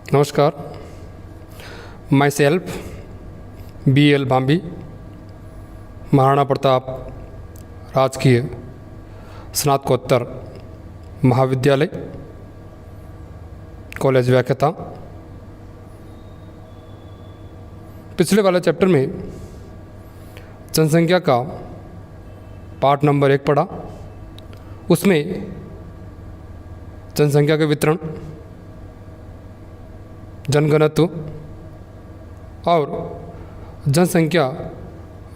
नमस्कार। My self BL Bambi, Maharana Pratap राजकीय स्नातकोत्तर महाविद्यालय, कॉलेज व्याख्याता। पिछले वाले चैप्टर में जनसंख्या का पार्ट नंबर 1 पढ़ा। उसमें जनसंख्या के वितरण, जनघनत्व और जनसंख्या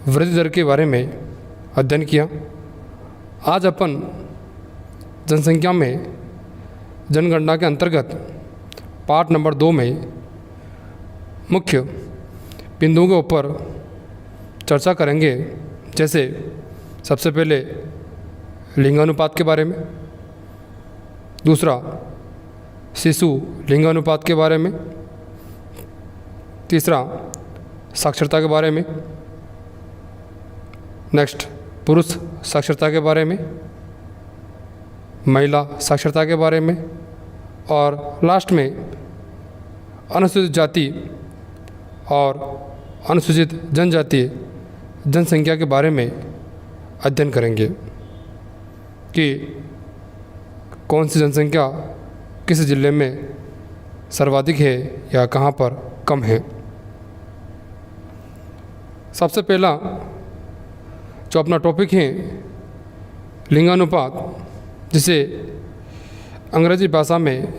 वृद्धि दर के बारे में अध्ययन किया। आज अपन जनसंख्या में जनगणना के अंतर्गत पार्ट नंबर 2 में मुख्य बिंदुओं के ऊपर चर्चा करेंगे। जैसे सबसे पहले लिंगानुपात के बारे में, दूसरा शिशु लिंगानुपात के बारे में, तीसरा साक्षरता के बारे में, नेक्स्ट पुरुष साक्षरता के बारे में, महिला साक्षरता के बारे में, और लास्ट में अनुसूचित जाति और अनुसूचित जनजातीय जनसंख्या के बारे में अध्ययन करेंगे कि कौन सी जनसंख्या किस जिले में सर्वाधिक है या कहाँ पर कम है। सबसे पहला जो अपना टॉपिक है लिंगानुपात, जिसे अंग्रेजी भाषा में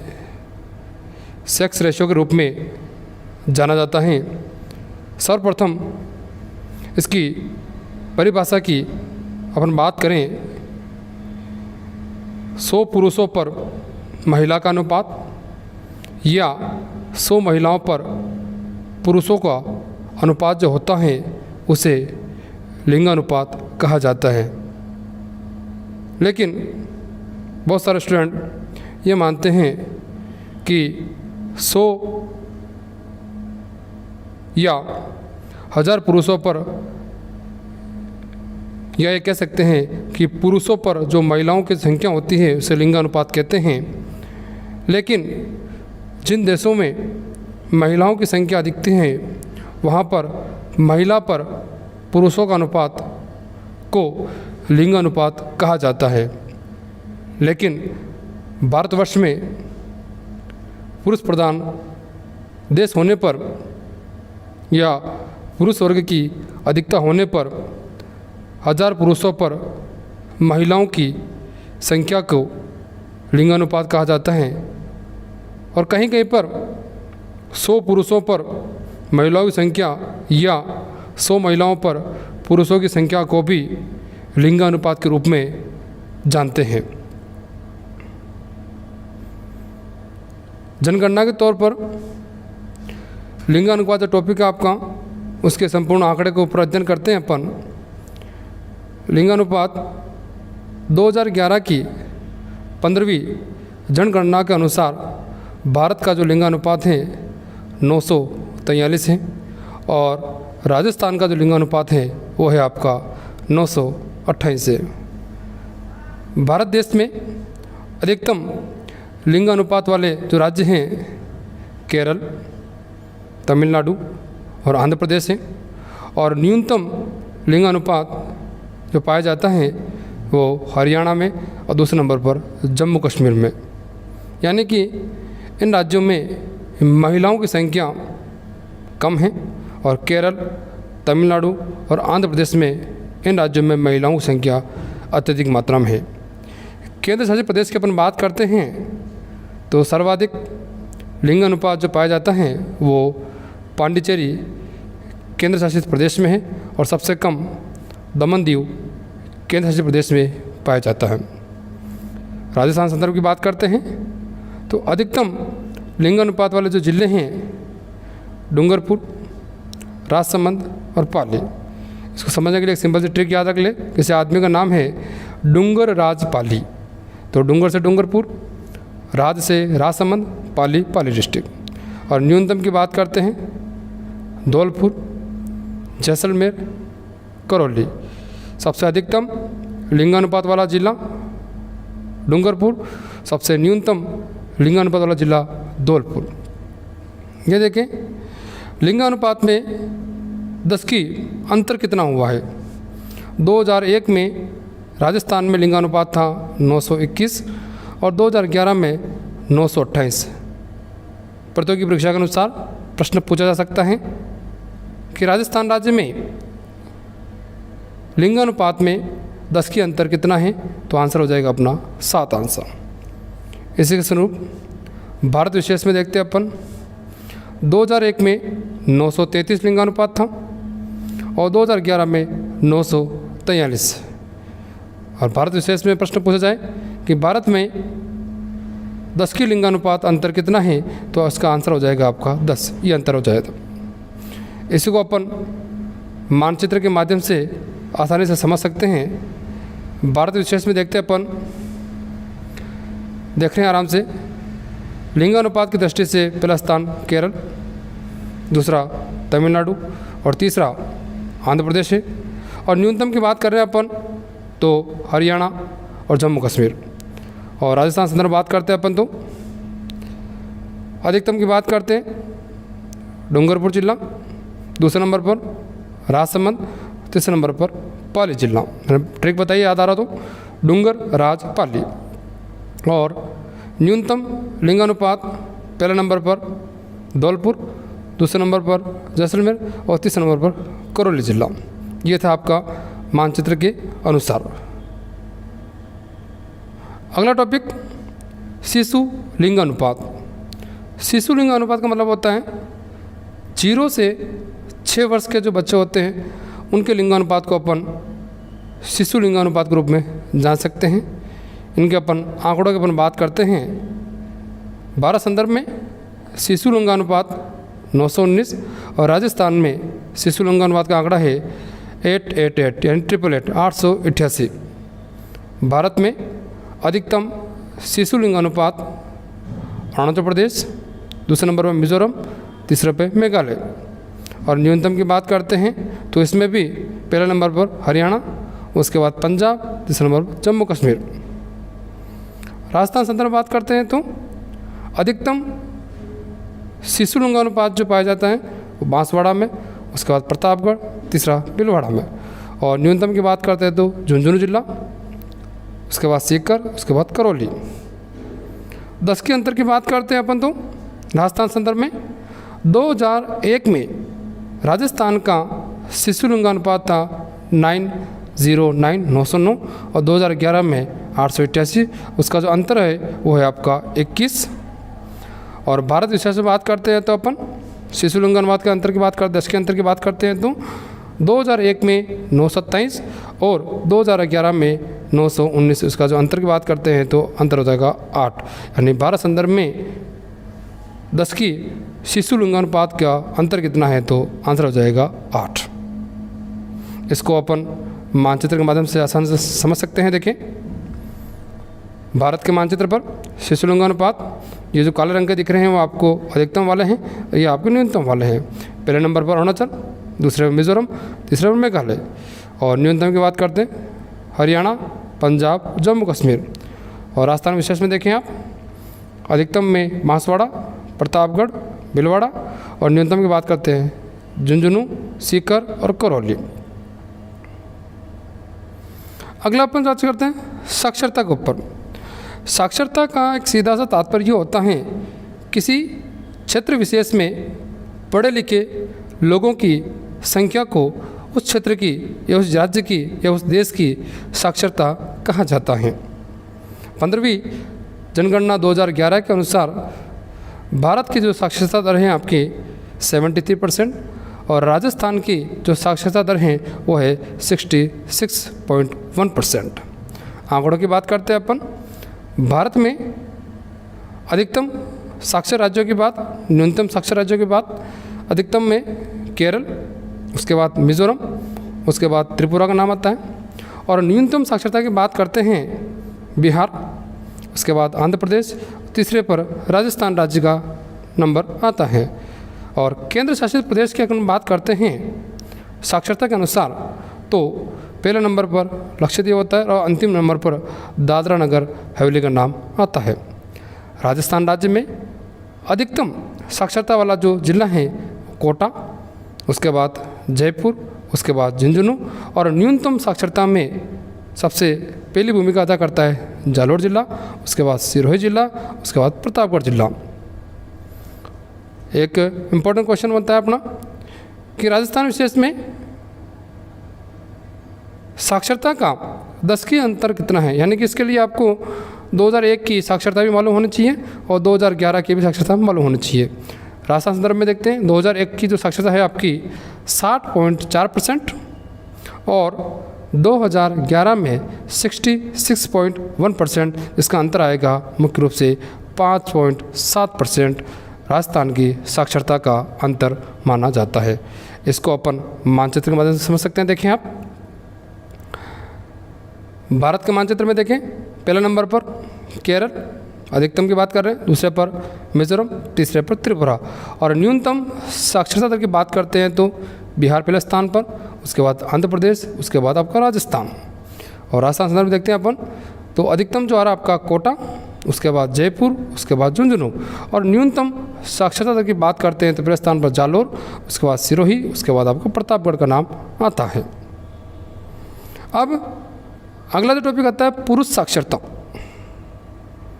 सेक्स रेशियो के रूप में जाना जाता है। सर्वप्रथम इसकी परिभाषा की अपन बात करें, 100 पुरुषों पर महिला का अनुपात या 100 महिलाओं पर पुरुषों का अनुपात जो होता है उसे लिंगानुपात कहा जाता है। लेकिन बहुत सारे स्टूडेंट ये मानते हैं कि 100 या 1000 पुरुषों पर, या ये कह सकते हैं कि पुरुषों पर जो महिलाओं की संख्या होती है उसे लिंगानुपात कहते हैं। लेकिन जिन देशों में महिलाओं की संख्या अधिक है वहाँ पर महिला पर पुरुषों का अनुपात को लिंगानुपात कहा जाता है। लेकिन भारतवर्ष में पुरुष प्रधान देश होने पर या पुरुष वर्ग की अधिकता होने पर 1000 पुरुषों पर महिलाओं की संख्या को लिंगानुपात कहा जाता है। और कहीं कहीं पर 100 पुरुषों पर महिलाओं की संख्या या 100 महिलाओं पर पुरुषों की संख्या को भी लिंगानुपात के रूप में जानते हैं। जनगणना के तौर पर लिंगानुपात जो टॉपिक है आपका, उसके संपूर्ण आंकड़े के ऊपर अध्ययन करते हैं अपन। लिंगानुपात 2011 की 15वीं जनगणना के अनुसार भारत का जो लिंगानुपात है 943 है, और राजस्थान का जो लिंगानुपात है वो है आपका 928 है। भारत देश में अधिकतम लिंगानुपात वाले जो राज्य हैं केरल, तमिलनाडु और आंध्र प्रदेश हैं, और न्यूनतम लिंगानुपात जो पाया जाता है वो हरियाणा में और दूसरे नंबर पर जम्मू कश्मीर में। यानी कि इन राज्यों में महिलाओं की संख्या कम है, और केरल, तमिलनाडु और आंध्र प्रदेश में इन राज्यों में महिलाओं की संख्या अत्यधिक मात्रा में है। केंद्र शासित प्रदेश की अपन बात करते हैं तो सर्वाधिक लिंगानुपात जो पाया जाता है वो पांडिचेरी केंद्र शासित प्रदेश में है, और सबसे कम दमन दीव केंद्र शासित प्रदेश में पाया जाता है। राजस्थान संदर्भ की बात करते हैं तो अधिकतम लिंगानुपात वाले जो जिले हैं डूंगरपुर, राजसमंद और पाली। इसको समझने के लिए एक सिंपल सी ट्रिक याद रख ले। किसी आदमी का नाम है डूंगर राज पाली, तो डूंगर से डूंगरपुर, राज से राजसमंद, पाली पाली डिस्ट्रिक्ट। और न्यूनतम की बात करते हैं धौलपुर, जैसलमेर, करौली। सबसे अधिकतम लिंगानुपात वाला जिला डूंगरपुर, सबसे न्यूनतम लिंगानुपात वाला जिला धौलपुर। ये देखें लिंगानुपात में 10 की अंतर कितना हुआ है। 2001 में राजस्थान में लिंगानुपात था 921 और 2011 में 928। प्रतियोगी परीक्षा के अनुसार प्रश्न पूछा जा सकता है कि राजस्थान राज्य में लिंगानुपात में 10 की अंतर कितना है, तो आंसर हो जाएगा अपना 7 आंसर। इसी के स्वरूप भारत विशेष में देखते हैं अपन 2001 में 933 लिंगानुपात था और 2011 में 943। और भारत विशेष में प्रश्न पूछा जाए कि भारत में 10 की लिंगानुपात अंतर कितना है, तो इसका आंसर हो जाएगा आपका 10, ये अंतर हो जाएगा। इसी को अपन मानचित्र के माध्यम से आसानी से समझ सकते हैं। भारत विशेष में देखते हैं अपन, देख रहे हैं आराम से, लिंगानुपात की दृष्टि से पहला स्थान केरल, दूसरा तमिलनाडु और तीसरा आंध्र प्रदेश है। और न्यूनतम की बात कर रहे हैं अपन तो हरियाणा और जम्मू कश्मीर। और राजस्थान संदर्भ बात करते हैं अपन तो अधिकतम की बात करते हैं डूंगरपुर जिला, दूसरे नंबर पर राजसमंद, तीसरे नंबर पर पाली जिला। ट्रिक बताइए याद आ रहा तो, डूंगर, राज, पाली। और न्यूनतम लिंगानुपात पहले नंबर पर धौलपुर, दूसरे नंबर पर जैसलमेर और तीसरे नंबर पर करौली जिला। ये था आपका मानचित्र के अनुसार। अगला टॉपिक शिशु लिंगानुपात। शिशु लिंगानुपात का मतलब होता है 0 से 6 वर्ष के जो बच्चे होते हैं उनके लिंगानुपात को अपन शिशु लिंगानुपात के रूप में जान सकते हैं। इनके अपन आंकड़ों की अपन बात करते हैं। भारत संदर्भ में शिशु लिंगानुपात 919 और राजस्थान में शिशु लिंगानुपात का आंकड़ा है 888 यानी 888। भारत में अधिकतम शिशु लिंगानुपात अरुणाचल प्रदेश, दूसरे नंबर पर मिजोरम, तीसरे पे मेघालय। और न्यूनतम की बात करते हैं तो इसमें भी पहले नंबर पर हरियाणा, उसके बाद पंजाब, तीसरे नंबर पर जम्मू कश्मीर। राजस्थान संदर्भ बात करते हैं तो अधिकतम शिशु लिंगानुपात जो पाया जाता है वो बांसवाड़ा में, उसके बाद प्रतापगढ़, तीसरा भीलवाड़ा में। और न्यूनतम की बात करते हैं तो झुंझुनू जिला, उसके बाद सीकर, उसके बाद करौली। 10 के अंतर की बात करते हैं अपन तो राजस्थान संदर्भ में 2001 में राजस्थान का शिशु लिंगानुपात था 909 और 2011 में 888। उसका जो अंतर है वो है आपका 21। और भारत विशेष से बात करते हैं तो अपन शिशु लिंगानुपात के अंतर की बात करते 10 के अंतर की बात करते हैं तो 2001 में 927 और 2011 में 919। उसका जो अंतर की बात करते हैं तो अंतर हो जाएगा 8। यानी भारत संदर्भ में 10 की शिशु लिंगानुपात का अंतर कितना है, तो आंसर हो जाएगा 8। इसको अपन मानचित्र के माध्यम से आसानी से समझ सकते हैं। देखें भारत के मानचित्र पर शिशु लिंगानुपात, ये जो काले रंग के दिख रहे हैं वो आपको अधिकतम वाले हैं, ये आपके न्यूनतम वाले हैं। पहले नंबर पर अरुणाचल, दूसरे पर मिजोरम, तीसरे पर मेघालय। और न्यूनतम की बात करते हैं हरियाणा, पंजाब, जम्मू कश्मीर। और राजस्थान विशेष में देखें आप, अधिकतम में बांसवाड़ा, प्रतापगढ़, भीलवाड़ा। और न्यूनतम की बात करते हैं झुंझुनू, सीकर और करौली। अगला अपन बात करते हैं साक्षरता के ऊपर। साक्षरता का एक सीधा सा तात्पर्य होता है किसी क्षेत्र विशेष में पढ़े लिखे लोगों की संख्या को उस क्षेत्र की या उस राज्य की या उस देश की साक्षरता कहा जाता है। 15वीं जनगणना 2011 के अनुसार भारत की जो साक्षरता दर है आपकी 73% और राजस्थान की जो साक्षरता दर है वो है 66.1%। आंकड़ों की बात करते हैं अपन, भारत में अधिकतम साक्षर राज्यों की बात, न्यूनतम साक्षर राज्यों की बात, अधिकतम में केरल, उसके बाद मिजोरम, उसके बाद त्रिपुरा का नाम आता है। और न्यूनतम साक्षरता की बात करते हैं बिहार, उसके बाद आंध्र प्रदेश, तीसरे पर राजस्थान राज्य का नंबर आता है। और केंद्र शासित प्रदेश की अगर हम बात करते हैं साक्षरता के अनुसार तो पहले नंबर पर लक्षद्वीप होता है और अंतिम नंबर पर दादरा नगर हवेली का नाम आता है। राजस्थान राज्य में अधिकतम साक्षरता वाला जो जिला है कोटा, उसके बाद जयपुर, उसके बाद झुंझुनू, और न्यूनतम साक्षरता में सबसे पहली भूमिका अदा करता है जालोर जिला, उसके बाद सिरोही जिला, उसके बाद प्रतापगढ़ जिला। एक इम्पोर्टेंट क्वेश्चन बनता है अपना कि राजस्थान विशेष में साक्षरता का दशकीय अंतर कितना है, यानी कि इसके लिए आपको 2001 की साक्षरता भी मालूम होनी चाहिए और 2011 की भी साक्षरता मालूम होनी चाहिए। राजस्थान संदर्भ में देखते हैं 2001 की जो साक्षरता है आपकी 60.4% और 2011 में 66.1%। इसका अंतर आएगा मुख्य रूप से 5.7% राजस्थान की साक्षरता का अंतर माना जाता है। इसको अपन मानचित्र के माध्यम से समझ सकते हैं। देखें आप भारत के मानचित्र में देखें, पहले नंबर पर केरल अधिकतम की बात कर रहे हैं, दूसरे पर मिजोरम, तीसरे पर त्रिपुरा, और न्यूनतम साक्षरता दर की बात करते हैं तो बिहार पहले स्थान पर, उसके बाद आंध्र प्रदेश, उसके बाद आपका राजस्थान। और राजस्थान संदर्भ में देखते हैं अपन तो अधिकतम जो आ रहा है आपका कोटा, उसके बाद जयपुर, उसके बाद झुंझुनू, और न्यूनतम साक्षरता दर की बात करते हैं तो पहले स्थान पर जालोर, उसके बाद सिरोही, उसके बाद आपको प्रतापगढ़ का नाम आता है। अब अगला जो टॉपिक आता है पुरुष साक्षरता,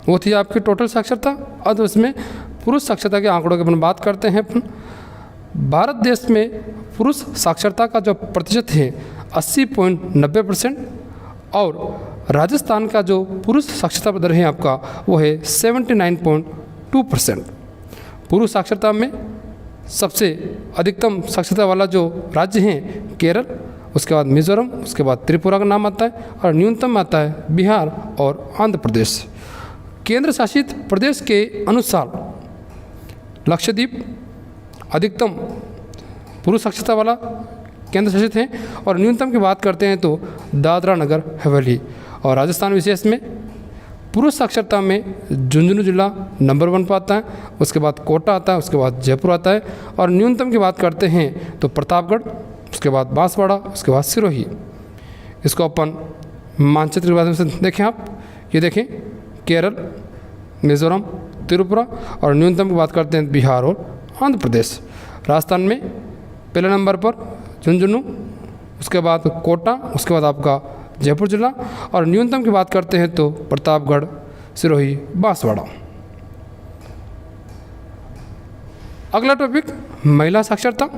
वो थी आपकी टोटल साक्षरता। अब इसमें पुरुष साक्षरता के आंकड़ों की अपन बात करते हैं। अपन भारत देश में पुरुष साक्षरता का जो प्रतिशत है 80.90% और राजस्थान का जो पुरुष साक्षरता दर है आपका वो है 79.2%। पुरुष साक्षरता में सबसे अधिकतम साक्षरता वाला जो राज्य है केरल, उसके बाद मिजोरम, उसके बाद त्रिपुरा का नाम आता है, और न्यूनतम आता है बिहार और आंध्र प्रदेश। केंद्र शासित प्रदेश के अनुसार लक्षद्वीप अधिकतम पुरुष साक्षरता वाला केंद्र शासित है, और न्यूनतम की बात करते हैं तो दादरा नगर हवेली। और राजस्थान विशेष में पुरुष साक्षरता में झुंझुनू जिला नंबर 1 पर आता है, उसके बाद कोटा आता है, उसके बाद जयपुर आता है, और न्यूनतम की बात करते हैं तो प्रतापगढ़, उसके बाद बांसवाड़ा, उसके बाद सिरोही। इसको अपन मानचित्र के माध्यम से देखें आप, ये देखें केरल, मिजोरम, त्रिपुरा, और न्यूनतम की बात करते हैं बिहार और आंध्र प्रदेश। राजस्थान में पहले नंबर पर झुंझुनू, उसके बाद कोटा, उसके बाद आपका जयपुर जिला, और न्यूनतम की बात करते हैं तो प्रतापगढ़, सिरोही, बांसवाड़ा। अगला टॉपिक महिला साक्षरता।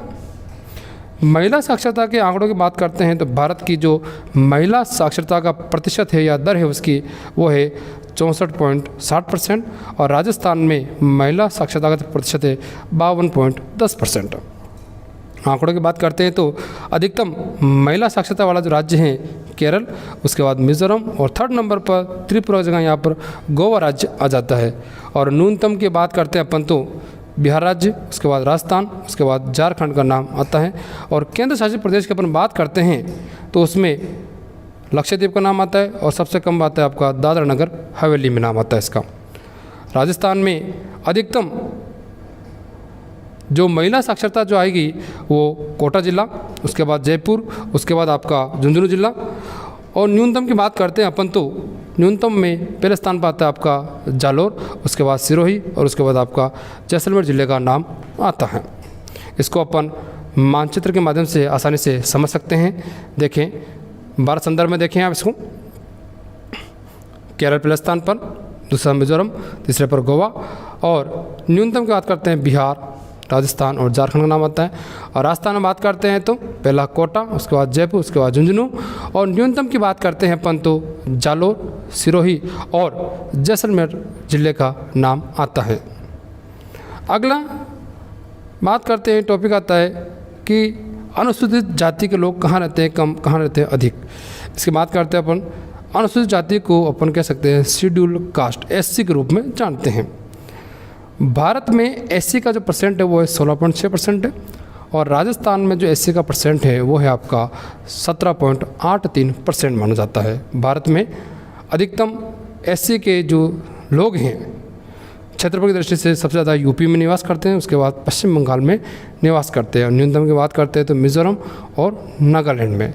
महिला साक्षरता के आंकड़ों की बात करते हैं तो भारत की जो महिला साक्षरता का प्रतिशत है या दर है उसकी वो है 64.60%, और राजस्थान में महिला साक्षरता का प्रतिशत है 52.10%। आंकड़ों की बात करते हैं तो अधिकतम महिला साक्षरता वाला जो राज्य है केरल, उसके बाद मिजोरम, और 3rd नंबर पर त्रिपुरा जगह यहाँ पर गोवा राज्य आ जाता है। और न्यूनतम की बात करते हैं अपन तो बिहार राज्य, उसके बाद राजस्थान, उसके बाद झारखंड का नाम आता है। और केंद्र शासित प्रदेश की अपन बात करते हैं तो उसमें लक्षद्वीप का नाम आता है, और सबसे कम आता है आपका दादरा नगर हवेली में नाम आता है इसका। राजस्थान में अधिकतम जो महिला साक्षरता जो आएगी वो कोटा जिला, उसके बाद जयपुर, उसके बाद आपका झुंझुनू जिला, और न्यूनतम की बात करते हैं अपन तो न्यूनतम में पहले स्थान पर आता है आपका जालोर, उसके बाद सिरोही, और उसके बाद आपका जैसलमेर जिले का नाम आता है। इसको अपन मानचित्र के माध्यम से आसानी से समझ सकते हैं। देखें भारत संदर्भ में देखें आप इसको, केरल पहले स्थान पर, दूसरा मिजोरम, तीसरे पर गोवा, और न्यूनतम की बात करते हैं बिहार, राजस्थान और झारखंड का नाम आता है। और राजस्थान में बात करते हैं तो पहला कोटा, उसके बाद जयपुर, उसके बाद झुंझुनू, और न्यूनतम की बात करते हैं अपन तो जालोर, सिरोही और जैसलमेर जिले का नाम आता है। अगला बात करते हैं, टॉपिक आता है कि अनुसूचित जाति के लोग कहाँ रहते हैं कम, कहाँ रहते हैं अधिक। इसकी बात करते हैं अपन, अनुसूचित जाति को अपन कह सकते हैं शेड्यूल कास्ट, SC के रूप में जानते हैं। भारत में SC का जो परसेंट है वो है 16.6% है, और राजस्थान में जो SC का परसेंट है वो है आपका 17.83% माना जाता है। भारत में अधिकतम SC के जो लोग हैं क्षेत्रफल की दृष्टि से सबसे ज़्यादा यूपी में निवास करते हैं, उसके बाद पश्चिम बंगाल में निवास करते हैं, और न्यूनतम की बात करते हैं तो मिजोरम और नागालैंड में।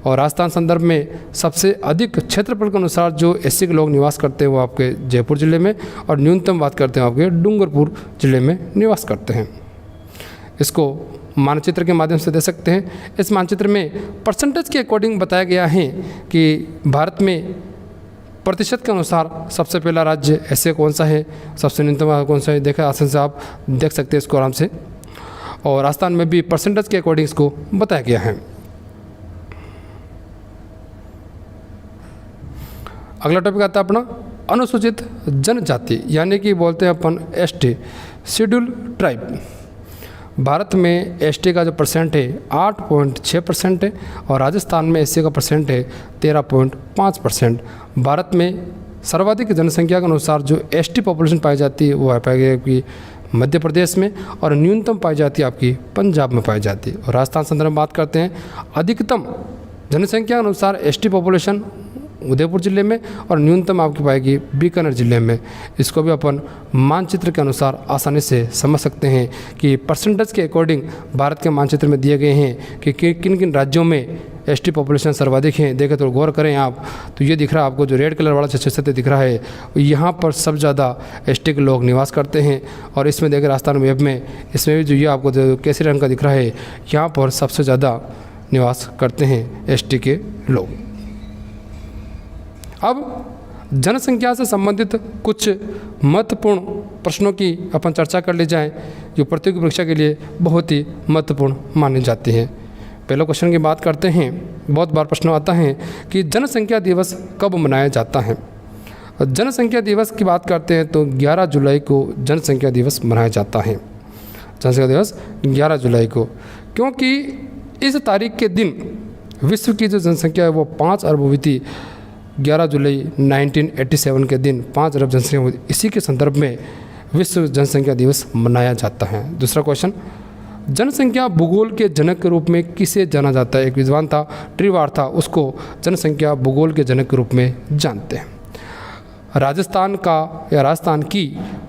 और राजस्थान संदर्भ में सबसे अधिक क्षेत्रफल के अनुसार जो एससी के लोग निवास करते हैं वो आपके जयपुर ज़िले में, और न्यूनतम बात करते हैं आपके डूंगरपुर ज़िले में निवास करते हैं। इसको मानचित्र के माध्यम से दे सकते हैं। इस मानचित्र में परसेंटेज के अकॉर्डिंग बताया गया है कि भारत में प्रतिशत के अनुसार सबसे पहला राज्य ऐसे कौन सा है, सबसे न्यूनतम कौन सा है, देखा आसान से आप देख सकते हैं इसको आराम से। और राजस्थान में भी परसेंटेज के अकॉर्डिंग इसको बताया गया है। अगला टॉपिक आता है अपना अनुसूचित जनजाति, यानी कि बोलते हैं अपन एसटी, शेड्यूल ट्राइब। भारत में एसटी का जो परसेंट है 8.6% है, और राजस्थान में एससी का परसेंट है 13.5%। भारत में सर्वाधिक जनसंख्या के अनुसार जो एसटी पॉपुलेशन पाई जाती है वो है पाई गई आपकी मध्य प्रदेश में, और न्यूनतम पाई जाती है आपकी पंजाब में पाई जाती है। और राजस्थान संदर्भ में बात करते हैं, अधिकतम जनसंख्या के अनुसार एसटी पॉपुलेशन उदयपुर ज़िले में, और न्यूनतम आपकी पाएगी बीकानेर ज़िले में। इसको भी अपन मानचित्र के अनुसार आसानी से समझ सकते हैं कि परसेंटेज के अकॉर्डिंग भारत के मानचित्र में दिए गए हैं कि किन किन राज्यों में एसटी पॉपुलेशन सर्वाधिक हैं। देखें तो गौर करें आप, तो ये दिख रहा है आपको जो रेड कलर वाला क्षेत्र दिख रहा है, यहाँ पर सब ज़्यादा एसटी के लोग निवास करते हैं। और इसमें देखें राजस्थान वेब में, इसमें भी जो ये आपको जो केसरी रंग का दिख रहा है, यहाँ पर सबसे ज़्यादा निवास करते हैं एसटी के लोग। अब जनसंख्या से संबंधित कुछ महत्वपूर्ण प्रश्नों की अपन चर्चा कर ले जाएं, जो प्रतियोगी परीक्षा के लिए बहुत ही महत्वपूर्ण माने जाते हैं। पहले क्वेश्चन की बात करते हैं, बहुत बार प्रश्न आता है कि जनसंख्या दिवस कब मनाया जाता है। जनसंख्या दिवस की बात करते हैं तो 11 जुलाई को जनसंख्या दिवस मनाया जाता है। जनसंख्या दिवस 11 जुलाई को, क्योंकि इस तारीख के दिन विश्व की जो जनसंख्या है वो 5 अरब हुई थी। 11 जुलाई 1987 के दिन 5 अरब जनसंख्या हुई। इसी के संदर्भ में विश्व जनसंख्या दिवस मनाया जाता है। दूसरा क्वेश्चन, जनसंख्या भूगोल के जनक के रूप में किसे जाना जाता है। एक विद्वान था, ट्रीवार था, उसको जनसंख्या भूगोल के जनक के रूप में जानते हैं। राजस्थान का या राजस्थान की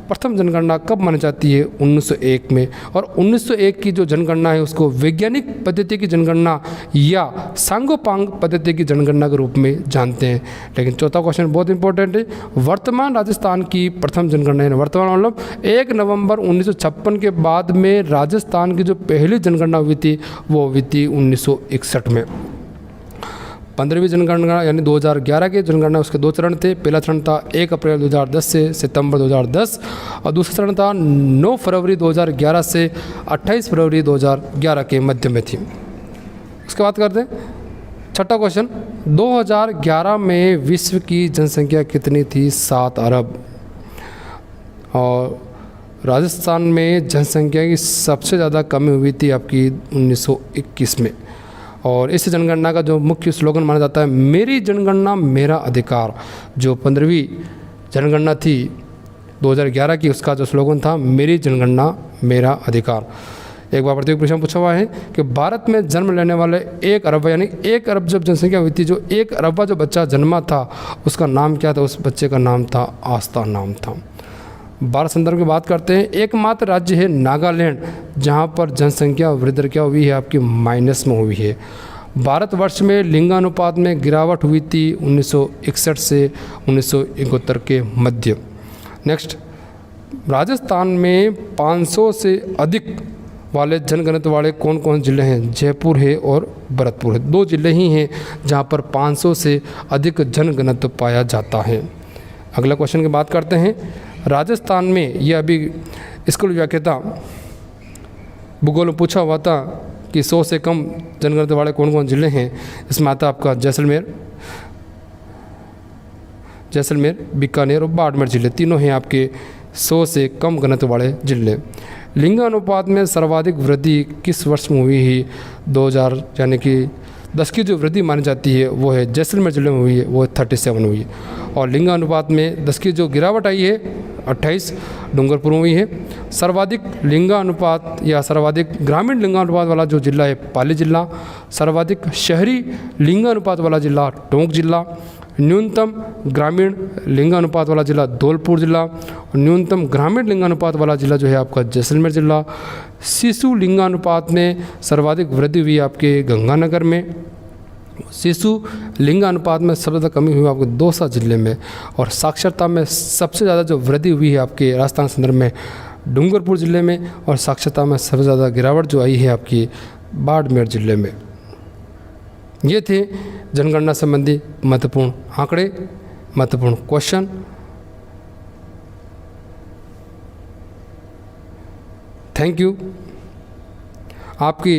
प्रथम जनगणना कब मानी जाती है। 1901 में। और 1901 की जो जनगणना है उसको वैज्ञानिक पद्धति की जनगणना या सांगोपांग पद्धति की जनगणना के रूप में जानते हैं। लेकिन चौथा क्वेश्चन बहुत इंपॉर्टेंट है, वर्तमान राजस्थान की प्रथम जनगणना है। वर्तमान मतलब 1 नवंबर 1956 के बाद में राजस्थान की जो पहली जनगणना हुई थी वो हुई थी 1961 में। 15वीं जनगणना यानी 2011 की जनगणना, उसके 2 चरण थे। पहला चरण था 1 अप्रैल 2010 से सितंबर 2010, और दूसरा चरण था 9 फरवरी 2011 से 28 फरवरी 2011 के मध्य में थी। उसके बाद करते हैं छठा क्वेश्चन, 2011 में विश्व की जनसंख्या कितनी थी। 7 अरब। और राजस्थान में जनसंख्या की सबसे ज़्यादा कमी हुई थी आपकी 1921 में। और इस जनगणना का जो मुख्य स्लोगन माना जाता है, मेरी जनगणना मेरा अधिकार। जो 15वीं जनगणना थी 2011 की, उसका जो स्लोगन था मेरी जनगणना मेरा अधिकार। एक बार प्रतियोगी परीक्षा में पूछा हुआ है कि भारत में जन्म लेने वाले 1 अरब यानी 1 अरब जब जनसंख्या हुई थी, जो 1 अरबा जो बच्चा जन्मा था उसका नाम क्या था। उस बच्चे का नाम था आस्था नाम था। भारत संदर्भ की बात करते हैं, एकमात्र राज्य है नागालैंड जहां पर जनसंख्या वृद्धि क्या हुई है आपकी माइनस में हुई है। भारतवर्ष में लिंगानुपात में गिरावट हुई थी 1961 से 1971 के मध्य। नेक्स्ट, राजस्थान में 500 से अधिक वाले जनघनत्व वाले कौन कौन जिले हैं। जयपुर है और भरतपुर है, 2 जिले ही हैं जहां पर 500 से अधिक जनघनत्व पाया जाता है। अगला क्वेश्चन की बात करते हैं, राजस्थान में ये अभी स्कूल व्याख्याता भूगोल में पूछा हुआ था कि 100 से कम जनगणना वाले कौन कौन जिले हैं। इसमें आता आपका जैसलमेर, बीकानेर और बाड़मेर जिले, तीनों हैं आपके 100 से कम घनत्व वाले जिले। लिंगानुपात में सर्वाधिक वृद्धि किस वर्ष में हुई है। 2000 यानी कि 10 की जो वृद्धि मानी जाती है वो है जैसलमेर जिले में हुई है, वो 37 हुई है। और लिंगानुपात में 10 की जो गिरावट आई है 28 डूंगरपुर में हुई है। सर्वाधिक लिंगानुपात या सर्वाधिक ग्रामीण लिंगानुपात वाला जो जिला है पाली जिला। सर्वाधिक शहरी लिंगानुपात वाला जिला टोंक जिला। न्यूनतम ग्रामीण लिंगानुपात वाला जिला धौलपुर जिला। और न्यूनतम ग्रामीण लिंगानुपात वाला जिला जो है आपका जैसलमेर जिला। शिशु लिंगानुपात में सर्वाधिक वृद्धि हुई आपके गंगानगर में। शिशु लिंगानुपात में सबसे ज़्यादा कमी हुई आपके दौसा जिले में, और साक्षरता में सबसे ज़्यादा जो वृद्धि हुई है आपके राजस्थान संदर्भ में डूंगरपुर जिले में, और साक्षरता में सबसे ज़्यादा गिरावट जो आई है आपकी बाड़मेर जिले में। ये थे जनगणना संबंधी महत्वपूर्ण आंकड़े, महत्वपूर्ण क्वेश्चन। Thank you. आपकी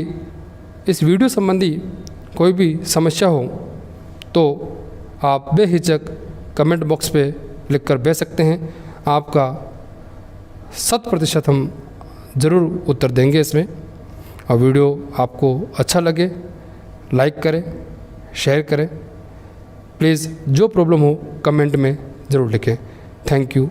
इस वीडियो संबंधी कोई भी समस्या हो तो आप बेहिचक कमेंट बॉक्स पे लिखकर भेज सकते हैं। आपका 100% हम ज़रूर उत्तर देंगे इसमें। और वीडियो आपको अच्छा लगे लाइक करें, शेयर करें। प्लीज़ जो प्रॉब्लम हो कमेंट में ज़रूर लिखें। Thank you.